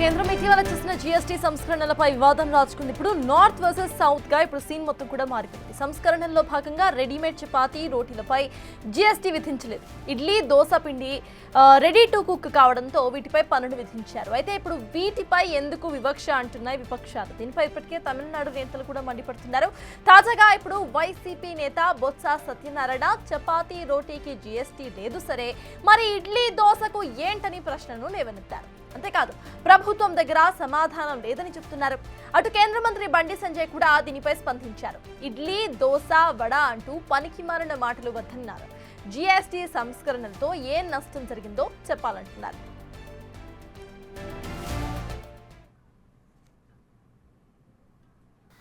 కేంద్రం ఇటీవల చేసిన జీఎస్టీ సంస్కరణలపై వివాదం రాజుకుంది. ఇప్పుడు నార్త్ వర్సెస్ సౌత్ గా ఇప్పుడు సీన్ మొత్తం కూడా మారిపోయింది. సంస్కరణల్లో భాగంగా రెడీమేడ్ చపాతీ రోటీలపై జీఎస్టీ విధించలేదు. ఇడ్లీ, దోశ పిండి రెడీ టు కుక్ కావడంతో వీటిపై పన్నును విధించారు. అయితే ఇప్పుడు వీటిపై ఎందుకు వివక్ష అంటున్నాయి విపక్షాలు. దీనిపై ఇప్పటికే తమిళనాడు నేతలు కూడా మండిపడుతున్నారు. తాజాగా ఇప్పుడు వైసీపీ నేత బొత్స సత్యనారాయణ చపాతీ రోటీకి జీఎస్టీ లేదు సరే, మరి ఇడ్లీ దోశకు ఏంటని ప్రశ్నను లేవనెత్తారు. అంతేకాదు ప్రభుత్వం దగ్గర సమాధానం లేదని చెప్తున్నారు. అటు కేంద్ర మంత్రి బండి సంజయ్ కూడా దీనిపై స్పందించారు. ఇడ్లీ, దోశ, వడ అంటూ పనికి మారిన మాటలు వద్దన్నారు. జీఎస్టీ సంస్కరణలతో ఏం నష్టం జరిగిందో చెప్పాలంటున్నారు.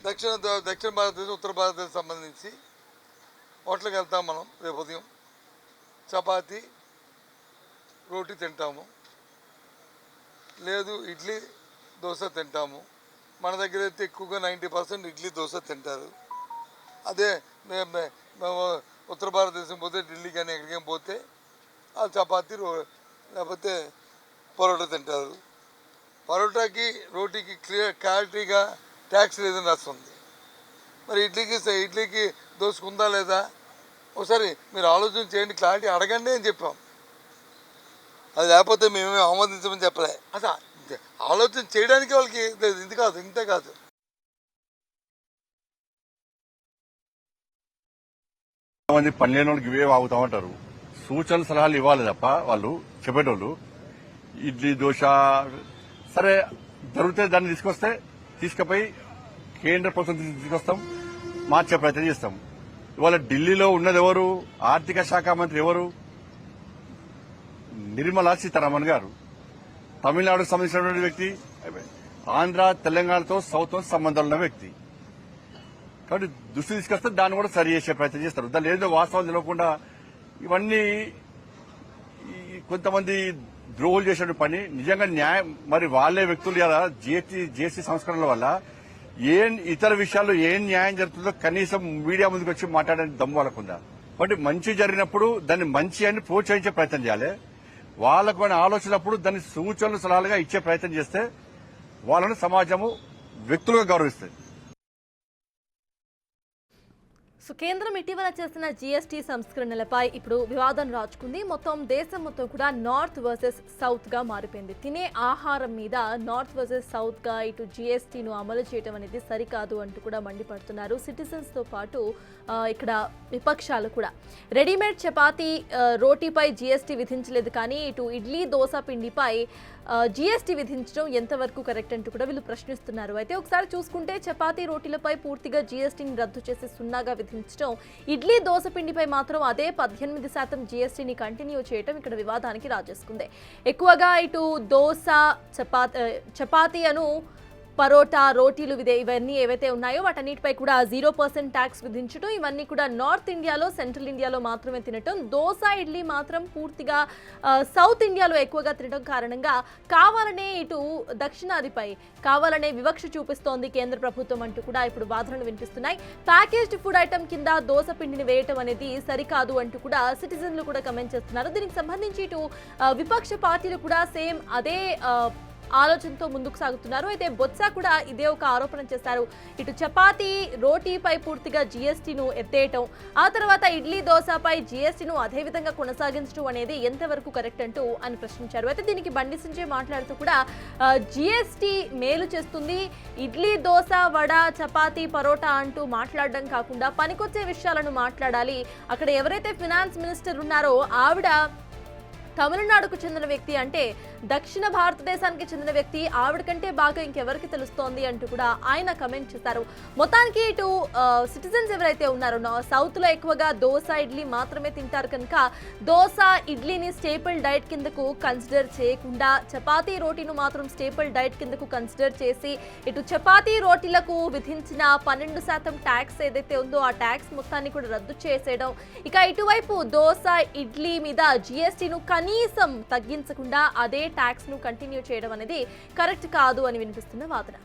దక్షిణ భారతదేశం, ఉత్తర భారతదేశం సంబంధించి హోటల్కి వెళ్తాం. మనం రేపు ఉదయం చపాతీ రోటీ తింటాము, లేదు ఇడ్లీ దోశ తింటాము. మన దగ్గర అయితే ఎక్కువగా 90% ఇడ్లీ దోశ తింటారు. అదే మేము ఉత్తర భారతదేశం పోతే ఢిల్లీ కానీ ఎక్కడికైనా పోతే ఆ చపాతీ లేకపోతే పరోటా తింటారు. పరోటాకి రోటీకి క్లారిటీగా ట్యాక్స్ లేదని రాస్తుంది. మరి ఇడ్లీకి దోశకు ఉందా లేదా ఒకసారి మీరు ఆలోచన చేయండి, క్లారిటీ అడగండి అని చెప్పాం. అది లేకపోతే మేమే ఆమోదించమని చెప్పలే. అసలు ఆలోచన చేయడానికి వాళ్ళకి లేదు. ఇంతే కాదు. మంది పనిలేని వాళ్ళకి ఇవే వాగుతా ఉంటారు. సూచన సలహాలు ఇవ్వాలి తప్ప వాళ్ళు చెప్పేటోళ్ళు. ఇడ్లీ, దోశ సరే దొరికితే దాన్ని తీసుకుపోయి కేంద్ర ప్రభుత్వం తీసుకొస్తాం, మార్చే ప్రయత్నం చేస్తాం. ఇవాళ ఢిల్లీలో ఉన్నది ఎవరు? ఆర్థిక శాఖ మంత్రి ఎవరు? నిర్మలా సీతారామన్ గారు. తమిళనాడుకు సంబంధించినటువంటి వ్యక్తి, ఆంధ్ర తెలంగాణతో సౌత్ సంబంధాలు ఉన్న వ్యక్తి. కాబట్టి దృష్టి తీసుకొస్తే దాన్ని కూడా సరి చేసే ప్రయత్నం చేస్తారు. దాన్ని ఏదో వాస్తవాలు తెలియకుండా ఇవన్నీ కొంతమంది ద్రోహులు చేసిన పని. నిజంగా న్యాయం మరి వాళ్ళే వ్యక్తులు కదా జీఎస్టీ సంస్కరణల వల్ల ఇతర విషయాల్లో ఏం న్యాయం జరుగుతుందో కనీసం మీడియా ముందుకు వచ్చి మాట్లాడడానికి దమ్ము వాళ్ళకుందా. కాబట్టి మంచి జరిగినప్పుడు దాన్ని మంచి అని ప్రోత్సహించే ప్రయత్నం చేయాలి. వాళ్ళకు ఆలోచనప్పుడు దాన్ని సూచనలు సలహాలుగా ఇచ్చే ప్రయత్నం చేస్తే వాళ్ళని సమాజము వ్యక్తులుగా గౌరవిస్తుంది. సో కేంద్రం ఇటీవల చేసిన జీఎస్టీ సంస్కరణలపై ఇప్పుడు వివాదం రాజుకుంది. మొత్తం దేశం మొత్తం కూడా నార్త్ వర్సెస్ సౌత్ గా మారిపోయింది. తినే ఆహారం మీద నార్త్ వర్సెస్ సౌత్ గా ఇటు జీఎస్టీను అమలు చేయడం అనేది సరికాదు అంటూ కూడా మండిపడుతున్నారు. సిటిజన్స్ తో పాటు ఇక్కడ విపక్షాలు కూడా. రెడీమేడ్ చపాతీ రోటీపై జీఎస్టీ విధించలేదు, కానీ ఇటు ఇడ్లీ, దోశ పిండిపై జీఎస్టీ విధించడం ఎంతవరకు కరెక్ట్ అంటూ కూడా వీళ్ళు ప్రశ్నిస్తున్నారు. అయితే ఒకసారి చూసుకుంటే చపాతీ రోటీలపై పూర్తిగా జీఎస్టీని రద్దు చేసి సున్నాగా విధించడం, ఇడ్లీ, దోశ పిండిపై మాత్రం అదే 18% జీఎస్టీని కంటిన్యూ చేయడం ఇక్కడ వివాదానికి రాజేసుకుంది. ఎక్కువగా ఇటు దోశ, చపాతీ అను పరోటా, రోటీలు ఇవన్నీ ఏవైతే ఉన్నాయో వాటన్నిటిపై కూడా 0% ట్యాక్స్ విధించడం, ఇవన్నీ కూడా నార్త్ ఇండియాలో, సెంట్రల్ ఇండియాలో మాత్రమే తినటం. దోశ, ఇడ్లీ మాత్రం పూర్తిగా సౌత్ ఇండియాలో ఎక్కువగా తినడం కారణంగా కావాలనే ఇటు దక్షిణాదిపై కావాలనే వివక్ష చూపిస్తోంది కేంద్ర ప్రభుత్వం అంటూ కూడా ఇప్పుడు వాదనలు వినిపిస్తున్నాయి. ప్యాకేజ్డ్ ఫుడ్ ఐటమ్ కింద దోశ పిండిని వేయటం అనేది సరికాదు అంటూ కూడా సిటిజన్లు కూడా కమెంట్ చేస్తున్నారు. దీనికి సంబంధించి ఇటు విపక్ష పార్టీలు కూడా సేమ్ అదే ఆలోచనతో ముందుకు సాగుతున్నారు. అయితే బొత్స కూడా ఇదే ఒక ఆరోపణ చేశారు. ఇటు చపాతీ, రోటీపై పూర్తిగా జీఎస్టీను ఎత్తేయటం, ఆ తర్వాత ఇడ్లీ, దోశపై జీఎస్టీను అదే విధంగా కొనసాగించడం అనేది ఎంతవరకు కరెక్ట్ అంటూ అని ప్రశ్నించారు. అయితే దీనికి బండి సంజయ్ మాట్లాడుతూ కూడా జీఎస్టీ మేలు చేస్తుంది, ఇడ్లీ, దోశ, వడ, చపాతీ, పరోటా అంటూ మాట్లాడడం కాకుండా పనికొచ్చే విషయాలను మాట్లాడాలి. అక్కడ ఎవరైతే ఫినాన్స్ మినిస్టర్ ఉన్నారో ఆవిడ తమిళనాడుకు చెందిన వ్యక్తి, అంటే దక్షిణ భారతదేశానికి చెందిన వ్యక్తి, ఆవిడ కంటే బాగా ఇంకెవరికి తెలుస్తోంది అంటూ కూడా ఆయన కమెంట్ చేశారు. మొత్తానికి ఇటు సిటిజన్స్ ఎవరైతే ఉన్నారో సౌత్ లో ఎక్కువగా దోశ, ఇడ్లీ మాత్రమే తింటారు కనుక దోశ, ఇడ్లీని స్టేపుల్ డైట్ కిందకు కన్సిడర్ చేయకుండా చపాతీ, రోటీను మాత్రం స్టేపుల్ డైట్ కిందకు కన్సిడర్ చేసి ఇటు చపాతీ, రోటీలకు విధించిన 12% ట్యాక్స్ ఏదైతే ఉందో ఆ ట్యాక్స్ మొత్తాన్ని కూడా రద్దు చేసేయడం, ఇక ఇటువైపు దోశ, ఇడ్లీ మీద జీఎస్టీను కనీసం తగ్గించకుండా అదే ట్యాక్స్ ను కంటిన్యూ చేయడం అనేది కరెక్ట్ కాదు అని వినిపిస్తున్న వాదన.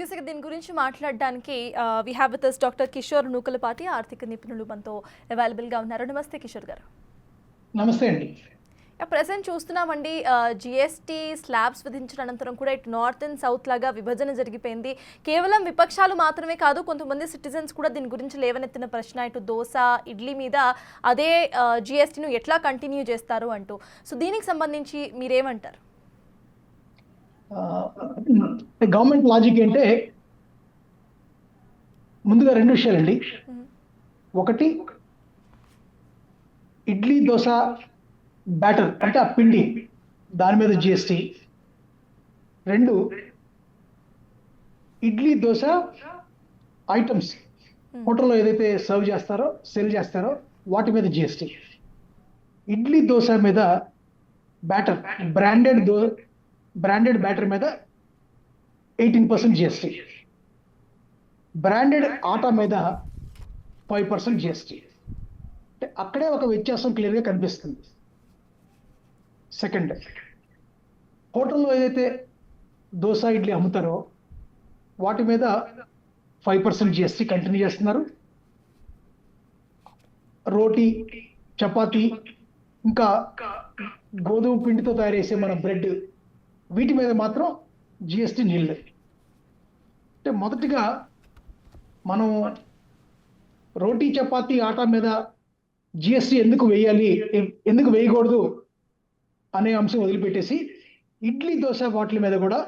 ఎస్ దీని గురించి మాట్లాడడానికి we have with us doctor Kishore Nukalapati ఆర్థిక నిపుణులు మనతో అవైలబుల్గా ఉన్నారు. నమస్తే కిషోర్ గారు. నమస్తే అండి. ప్రెసెంట్ చూస్తున్నామండి జిఎస్టీ స్లాబ్స్ విధించిన అనంతరం కూడా ఇటు నార్త్ అండ్ సౌత్ లాగా విభజన జరిగిపోయింది. కేవలం విపక్షాలు మాత్రమే కాదు, కొంతమంది సిటిజన్స్ కూడా దీని గురించి లేవనెత్తిన ప్రశ్న ఇటు దోశ ఇడ్లీ మీద అదే జిఎస్టీను ఎట్లా కంటిన్యూ చేస్తారు అంటూ. సో దీనికి సంబంధించి మీరేమంటారు? గవర్నమెంట్ లాజిక్ అంటే ముందుగా రెండు విషయాలండి. ఒకటి, ఇడ్లీ దోశ బ్యాటర్ అంటే ఆ పిండి, దాని మీద జిఎస్టీ. రెండు, ఇడ్లీ దోశ ఐటమ్స్ హోటల్లో ఏదైతే సర్వ్ చేస్తారో సెల్ చేస్తారో వాటి మీద జిఎస్టీ. ఇడ్లీ దోశ మీద బ్యాటర్, బ్రాండెడ్ బ్యాటర్ మీద 18% జిఎస్టీ. బ్రాండెడ్ ఆటా మీద 5% జిఎస్టీ. అంటే అక్కడే ఒక వ్యత్యాసం క్లియర్గా కనిపిస్తుంది. సెకండ్, హోటల్లో ఏదైతే దోశ ఇడ్లీ అమ్ముతారో వాటి మీద 5% జిఎస్టీ కంటిన్యూ చేస్తున్నారు. రోటీ, చపాతీ, ఇంకా గోధుమ పిండితో తయారు చేసే మన బ్రెడ్, వీటి మీద మాత్రం జిఎస్టీ నీళ్ళు. అంటే మొదటిగా మనం రోటీ, చపాతీ, ఆటా మీద జిఎస్టీ ఎందుకు వేయాలి, ఎందుకు వేయకూడదు అనే అంశం వదిలిపెట్టేసి ఇడ్లీ దోశ వాటి మీద కూడా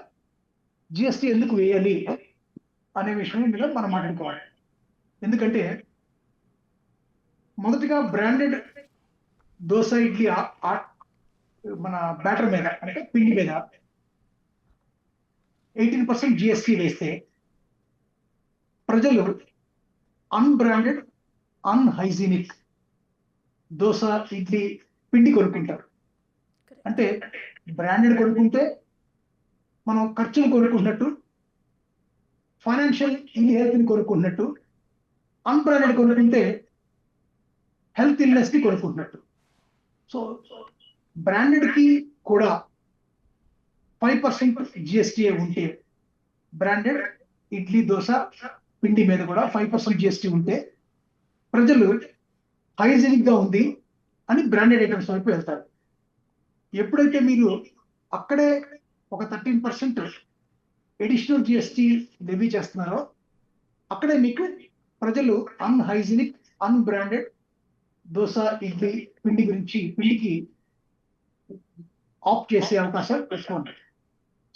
జిఎస్టీ ఎందుకు వేయాలి అనే విషయం మీద మనం మాట్లాడుకోవాలి. ఎందుకంటే మొదటిగా బ్రాండెడ్ దోశ ఇడ్లీ మన బ్యాటర్ మీద అంటే పిండి మీద 18% జిఎస్టీ వేస్తే ప్రజలు అన్బ్రాండెడ్, అన్హైజీనిక్ దోశ ఇడ్లీ పిండి కొనుక్కుంటారు. అంటే బ్రాండెడ్ కొనుక్కుంటే మనం ఖర్చులు కొనుక్కుంటున్నట్టు, ఫైనాన్షియల్ ఇన్హెల్త్ని కొనుక్కుంటున్నట్టు, అన్బ్రాండెడ్ కొనుక్కుంటే హెల్త్ ఇల్నెస్ని కొనుక్కుంటున్నట్టు. సో బ్రాండెడ్కి కూడా 5% జిఎస్టీ ఉంటే, బ్రాండెడ్ ఇడ్లీ దోశ పిండి మీద కూడా 5% జిఎస్టీ ఉంటే ప్రజలు హైజీనిక్ గా ఉంది అని బ్రాండెడ్ ఐటమ్స్ వైపు వెళ్తారు. ఎప్పుడైతే మీరు అక్కడే ఒక 13% ఎడిషనల్ జిఎస్టీ లెవీ చేస్తున్నారో అక్కడే మీకు ప్రజలు అన్హైజీనిక్, అన్బ్రాండెడ్ దోశ ఇడ్లీ పిండికి ఆప్ చేసే అవకాశం ఎక్కువ ఉంటుంది.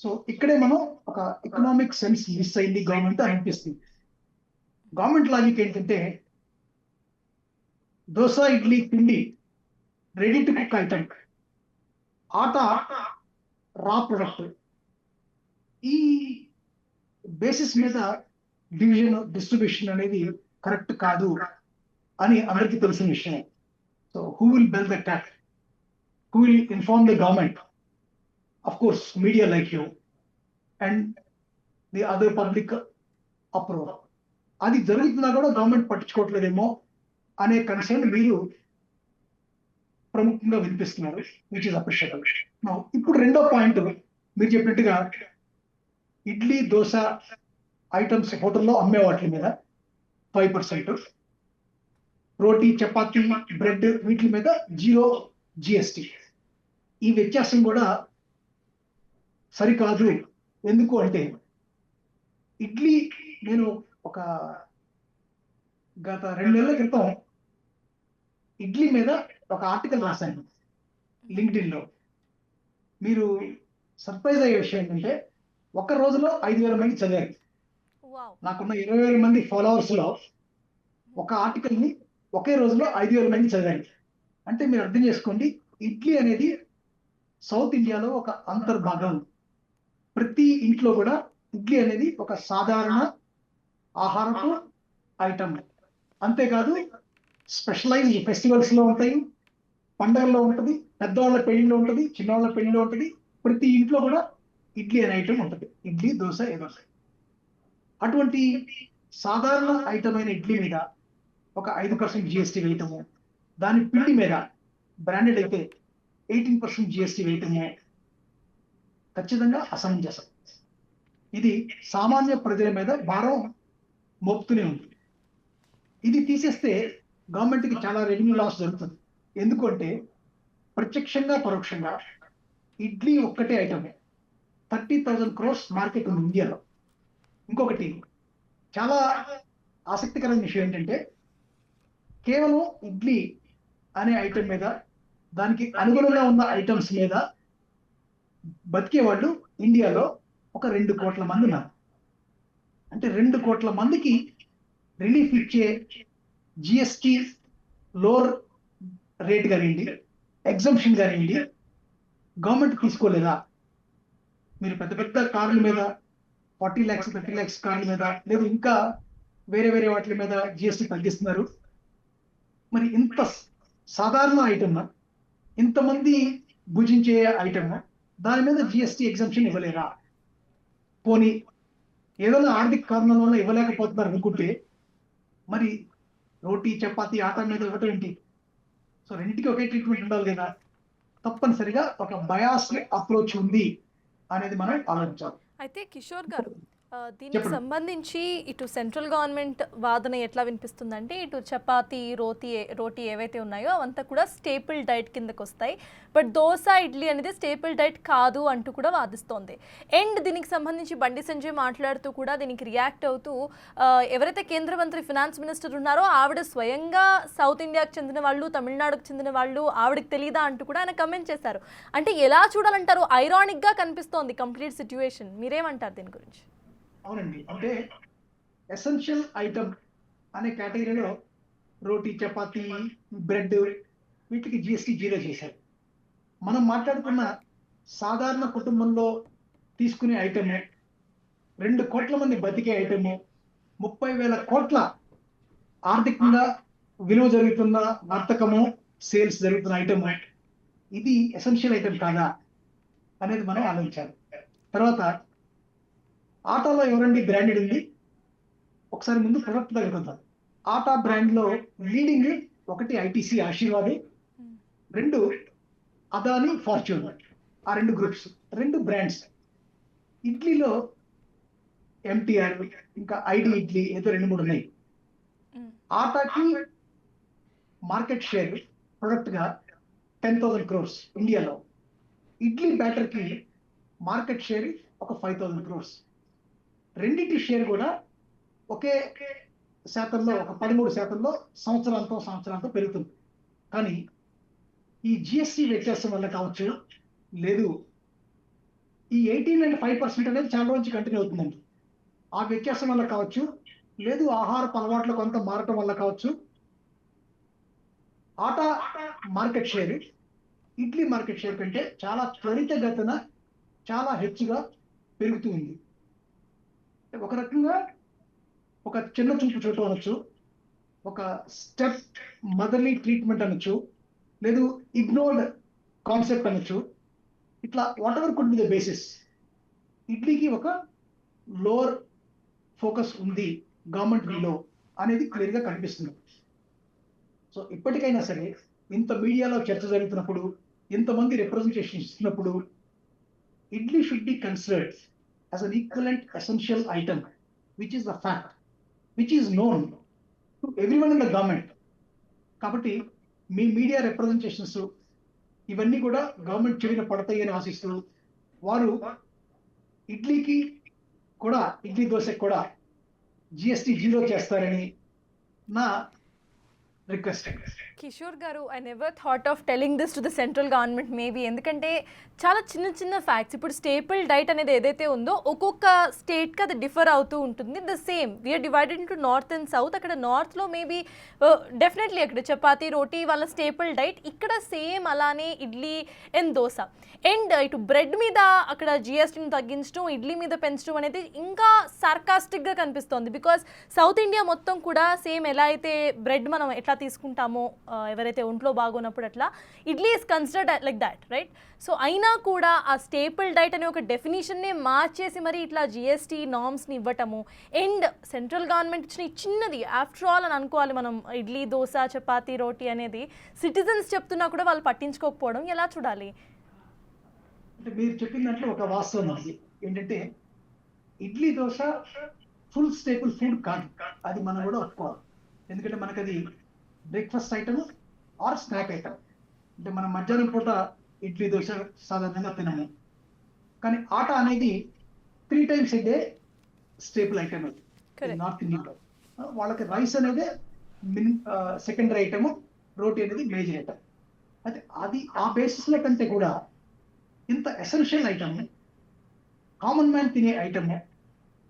సో ఇక్కడే మనం ఒక ఎకనామిక్ సెన్స్ మిస్ అయింది గవర్నమెంట్ అనిపిస్తుంది. గవర్నమెంట్ లాజిక్ ఏంటంటే దోశ ఇడ్లీ పిండి రెడీ టు కుక్ ఐటమ్, ఆటా రా ప్రొడక్ట్. ఈ బేసిస్ మీద డిస్ట్రిబ్యూషన్ అనేది కరెక్ట్ కాదు అని అందరికీ తెలిసిన విషయం. So who will bell the cat, who will inform the government? Of course, media like you and the other public uproar. అది జరుగుతున్నా కూడా గవర్నమెంట్ పట్టించుకోవట్లేదేమో అనే కన్సర్న్ మీరు ప్రముఖంగా వినిపిస్తున్నారు, విచ్ ఇస్ అప్రిషియబుల్. ఇప్పుడు రెండో పాయింట్, మీరు చెప్పినట్టుగా ఇడ్లీ దోశ ఐటమ్స్ హోటల్లో అమ్మే వాటి మీద 5%, రోటీ, చపాతీ, బ్రెడ్ వీటి మీద 0 జిఎస్టీ. ఈ వ్యత్యాసం కూడా సరికాదు. ఎందుకు అంటే ఇడ్లీ, నేను ఒక గత 2 నెలల క్రితం ఇడ్లీ మీద ఒక ఆర్టికల్ రాశాను లింక్డ్ఇన్ లో. మీరు సర్ప్రైజ్ అయ్యే విషయం ఏంటంటే ఒక రోజులో 5,000 మంది చదివారు. నాకున్న 20,000 మంది ఫాలోవర్స్ లో ఒక ఆర్టికల్ ని ఒకే రోజులో 5,000 మంది చదివారు. అంటే మీరు అర్థం చేసుకోండి, ఇడ్లీ అనేది సౌత్ ఇండియాలో ఒక అంతర్భాగం. ప్రతి ఇంట్లో కూడా ఇడ్లీ అనేది ఒక సాధారణ ఆహారపు ఐటమ్. అంతేకాదు స్పెషలైజ్డ్ ఫెస్టివల్స్ లో ఉంటాయి, పండుగల్లో ఉంటుంది, పెద్దవాళ్ళ పెళ్లిలో ఉంటుంది, చిన్నవాళ్ళ పెళ్లిలో ఉంటుంది. ప్రతి ఇంట్లో కూడా ఇడ్లీ అనే ఐటమ్ ఉంటుంది, ఇడ్లీ దోశ ఏదో. అటువంటి సాధారణ ఐటమ్ అయిన ఇడ్లీ మీద ఒక 5% జిఎస్టీ వేయటము, దాని పిండి మీద బ్రాండెడ్ అయితే 18% జిఎస్టీ వేయటము ఖచ్చితంగా అసమంజసం. ఇది సామాన్య ప్రజల మీద భారం మోపుతూనే ఉంది. ఇది తీసేస్తే గవర్నమెంట్కి చాలా రెవెన్యూ లాస్ జరుగుతుంది. ఎందుకంటే ప్రత్యక్షంగా పరోక్షంగా ఇడ్లీ ఒక్కటే ఐటమే 30,000 crores మార్కెట్ ఉంది ఇండియాలో. ఇంకొకటి చాలా ఆసక్తికరమైన విషయం ఏంటంటే కేవలం ఇడ్లీ అనే ఐటమ్ మీద, దానికి అనుగుణంగా ఉన్న ఐటమ్స్ మీద బతికే వాళ్ళు ఇండియాలో ఒక 2 కోట్ల మంది ఉన్నారు. అంటే 2 కోట్ల మందికి రిలీఫ్ ఇచ్చే జిఎస్టి లోవర్ రేట్ కానివ్వండి, ఎగ్జంప్షన్ కానివ్వండి, గవర్నమెంట్ తీసుకోలేదా? మీరు పెద్ద పెద్ద కార్ల మీద 40 lakhs 30 lakhs కార్ల మీద, లేదు ఇంకా వేరే వేరే వాటి మీద జిఎస్టి తగ్గిస్తున్నారు. మరి ఇంత సాధారణ ఐటమ్, ఇంతమంది భుజించే ఐటమ్, దాని మీద జిఎస్టి ఎగ్జంప్షన్ ఇవ్వలేరా? పోనీ ఏదైనా ఆర్థిక కారణాల వల్ల ఇవ్వలేకపోతున్నారు అనుకుంటే మరి రోటీ చపాతీ ఆటా మీద ఇవ్వటం ఏంటి? సో రెండింటికి ఒకే ట్రీట్మెంట్ ఉండాలి కదా. తప్పనిసరిగా ఒక బయాస్డ్ అప్రోచ్ ఉంది అనేది మనం ఆలోచించాలి. అయితే కిషోర్ గారు, దీనికి చెప్పండి. సంబంధించి ఇటు సెంట్రల్ గవర్నమెంట్ వాదన ఎట్లా వినిపిస్తుందంటే ఇటు చపాతీ రోటీ ఏవైతే ఉన్నాయో అవంతా కూడా స్టేపుల్ డైట్ కిందకు వస్తాయి, బట్ దోశ ఇడ్లీ అనేది స్టేపుల్ డైట్ కాదు అంటూ కూడా వాదిస్తోంది. అండ్ దీనికి సంబంధించి బండి సంజయ్ మాట్లాడుతూ కూడా దీనికి రియాక్ట్ అవుతూ ఎవరైతే కేంద్ర మంత్రి ఫినాన్స్ మినిస్టర్ ఉన్నారో ఆవిడ స్వయంగా సౌత్ ఇండియాకు చెందిన వాళ్ళు, తమిళనాడుకు చెందిన వాళ్ళు, ఆవిడకి తెలీదా అంటూ కూడా ఆయన కమెంట్ చేశారు. అంటే ఎలా చూడాలంటారు? ఐరానిక్గా కనిపిస్తోంది కంప్లీట్ సిచ్యువేషన్. మీరేమంటారు దీని గురించి? అవునండి, అంటే ఎసెన్షియల్ ఐటమ్ అనే కేటగిరీలో రోటీ చపాతీ బ్రెడ్ వీటికి జిఎస్టీ 0 చేశారు. మనం మాట్లాడుకున్న సాధారణ కుటుంబంలో తీసుకునే ఐటము, 2 కోట్ల మంది బతికే ఐటము, 30,000 కోట్ల ఆర్థికంగా విలువ జరుగుతున్న వర్తకము, సేల్స్ జరుగుతున్న ఐటమ్, ఇది ఎసెన్షియల్ ఐటమ్ కాదా అనేది మనం ఆలోచించాలి. తర్వాత ఆటాలో ఎవరండి బ్రాండెడ్ ఉంది? ఒకసారి ముందు ప్రొడక్ట్ తగ్గుతుంటారు. ఆటా బ్రాండ్ లో లీడింగ్ ఒకటి ఐటీసీ ఆశీర్వాద్, 2 అదాని ఫార్చ్యూన్. ఆ 2 గ్రూప్స్, 2 బ్రాండ్స్. ఇడ్లీలో ఎంటీఆర్, ఇంకా ఐడి ఇడ్లీ ఏదో 2-3 ఉన్నాయి. ఆటాకి మార్కెట్ షేర్ ప్రొడక్ట్ గా 10,000 crores ఇండియాలో. ఇడ్లీ బ్యాటర్ కి మార్కెట్ షేర్ ఒక 5,000 crores. రెండింటి షేర్ కూడా ఒకే శాతంలో, ఒక 13% సంవత్సరాంతం పెరుగుతుంది. కానీ ఈ జిఎస్టి వ్యత్యాసం వల్ల కావచ్చు, లేదు ఈ 18 and 5% అనేది చాలా రోజు కంటిన్యూ అవుతుందండి. ఆ వ్యత్యాసం వల్ల కావచ్చు, లేదు ఆహారపు అలవాట్ల కొంత మారటం వల్ల కావచ్చు, atta market share idli market share కంటే చాలా త్వరితగతిన చాలా హెచ్చుగా పెరుగుతూ ఉంది. ఒక రకంగా ఒక చిన్న చూపు చూడటం అనొచ్చు, ఒక స్టెప్ మదర్లీ ట్రీట్మెంట్ అనొచ్చు, లేదు ఇగ్నోర్డ్ కాన్సెప్ట్ అనొచ్చు. ఇట్లా whatever could be the basis, ఇడ్లీకి ఒక లోవర్ ఫోకస్ ఉంది గవర్నమెంట్ లో అనేది క్లియర్గా కనిపిస్తుంది. సో ఇప్పటికైనా సరే ఇంత మీడియాలో చర్చ జరుగుతున్నప్పుడు, ఇంతమంది రిప్రజెంటేషన్ ఇస్తున్నప్పుడు, idli should be considered as an equivalent essential item, which is the fact, which is known to everyone in the government. కాబట్టి మీ మీడియా రిప్రజెంటేషన్స్ ఇవన్నీ కూడా గవర్నమెంట్ చెవిన పడతాయి అని ఆశిస్తూ, వారు ఇడ్లీకి కూడా, ఇడ్లీ దోశకి కూడా జిఎస్టీ 0 చేస్తారని నా రిక్వెస్ట్. కిషోర్ గారు, I never thought of telling this to the central government maybe. ఎందుకంటే చాలా చిన్న చిన్న ఫ్యాక్ట్స్. ఇప్పుడు స్టేపుల్ డైట్ అనేది ఏదైతే ఉందో ఒక్కొక్క స్టేట్కి అది డిఫర్ అవుతూ ఉంటుంది. The same we are divided into north and south. అక్కడ నార్త్లో మేబీ డెఫినెట్లీ అక్కడ చపాతీ రోటీ వాళ్ళ స్టేపుల్ డైట్, ఇక్కడ సేమ్ అలానే ఇడ్లీ అండ్ దోశ. అండ్ ఇటు బ్రెడ్ మీద అక్కడ జిఎస్టీని తగ్గించడం, ఇడ్లీ మీద పెంచడం అనేది ఇంకా సార్కాస్టిక్గా కనిపిస్తోంది. బికాస్ సౌత్ ఇండియా మొత్తం కూడా సేమ్ ఎలా అయితే బ్రెడ్ మనం ఎట్లా తీసుకుంటామో ఎవరైతే ఒంట్లో బాగున్నప్పుడు, అట్లా idli is considered like that, right? So అయినా కూడా ఆ స్టేపుల్ డైట్ అనే ఒక డెఫినేషన్నే మార్చేసి మరి ఇట్లా జిఎస్టీ నార్మ్స్ని ఇవ్వటము, అండ్ సెంట్రల్ గవర్నమెంట్ ఇచ్చిన చిన్నది ఆఫ్టర్ ఆల్ అని అనుకోవాలి మనం, ఇడ్లీ దోశ చపాతీ రోటీ అనేది సిటిజన్స్ చెప్తున్నా కూడా వాళ్ళు పట్టించుకోకపోవడం ఎలా చూడాలి? అంటే మీరు చెప్పిన దాంట్లో ఒక వాస్తవం ఉంది. ఏంటంటే idli dosa full staple food కాదు, అది మనం కూడా ఒప్పుకోవాలి. ఎందుకంటే మనకు అది breakfast item are snack item. అంటే మనం మధ్యాహ్నం పూట ఇడ్లీ దోశ సాధారణంగా తినము, కానీ ఆట అనేది 3 times a day staple item. అది Correct. నార్త్ ఇండియన్లో వాళ్ళకి రైస్ అనేది సెకండరీ ఐటమ్, రోటీ అనేది మేజర్ ఐటమ్. అయితే అది ఆ బేసిస్ల కంటే కూడా ఇంత ఎసెన్షియల్ ఐటమ్, కామన్ మ్యాన్ తినే ఐటమ్,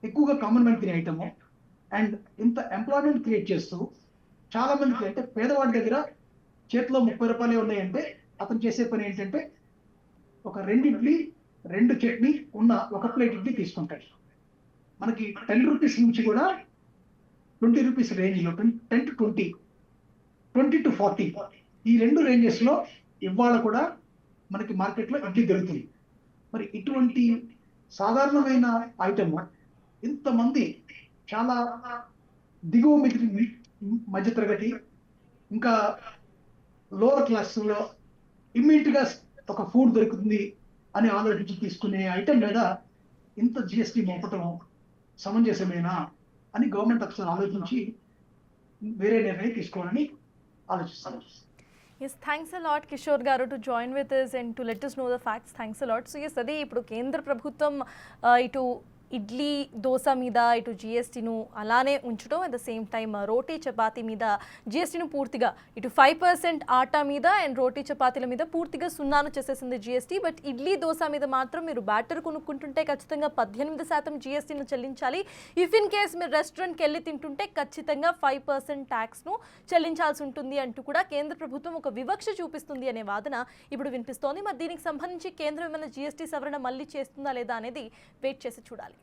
ఎక్కువగా కామన్ మ్యాన్ తినే ఐటమ్, అండ్ ఇంత ఎంప్లాయ్మెంట్ క్రియేట్ చేస్తూ చాలా మందికి, అంటే పేదవాడి దగ్గర చేతిలో 30 రూపాయలే ఉన్నాయంటే అతను చేసే పని ఏంటంటే ఒక 2 ఇడ్లీ 2 చట్నీ ఉన్న ఒక ప్లేట్ ఇడ్లీ తీసుకుంటాడు. మనకి 10 రూపీస్ నుంచి కూడా 20 రూపీస్ రేంజ్లో, 10 to 20, 20 to 40, ఈ 2 రేంజెస్లో ఇవాళ కూడా మనకి మార్కెట్లో ఇడ్లీ దొరుకుతుంది. మరి ఇటువంటి సాధారణమైన ఐటమ్ ఇంతమంది చాలా దిగువ మధ్యతరగతి ఇంకా లోవర్ క్లాస్లో ఇమ్మీడియట్గా ఒక ఫుడ్ దొరుకుతుంది అని ఆలోచించి తీసుకునే ఐటమ్ మీద ఇంత జిఎస్టీ మోపటం సమంజసమేనా అని గవర్నమెంట్ ఒకసారి ఆలోచించి వేరే నిర్ణయం తీసుకోవాలని ఆలోచిస్తాను. Yes, thanks a lot, Kishore Garu, to join with us and to let us know the facts. Thanks a lot. So yes, అదే ఇప్పుడు కేంద్ర ప్రభుత్వం ఇటు ఇడ్లీ దోశ మీద ఇటు జిఎస్టీను అలానే ఉంచడం, అట్ ద సేమ్ టైమ్ రోటీ చపాతీ మీద జిఎస్టీను పూర్తిగా ఇటు 5% ఆటా మీద అండ్ రోటీ చపాతీల మీద పూర్తిగా సున్నాను చేసేసింది జిఎస్టీ. బట్ ఇడ్లీ దోశ మీద మాత్రం మీరు బ్యాటర్ కొనుక్కుంటుంటే ఖచ్చితంగా 18% జిఎస్టీను చెల్లించాలి. ఇఫ్ ఇన్ కేస్ మీరు రెస్టారెంట్కి వెళ్ళి తింటుంటే ఖచ్చితంగా 5% ట్యాక్స్ను చెల్లించాల్సి ఉంటుంది అంటూ కూడా కేంద్ర ప్రభుత్వం ఒక వివక్ష చూపిస్తుంది అనే వాదన ఇప్పుడు వినిపిస్తోంది. మరి దీనికి సంబంధించి కేంద్రం ఏమైనా జిఎస్టీ సవరణ మళ్ళీ చేస్తుందా లేదా అనేది వెయిట్ చేసి చూడాలి.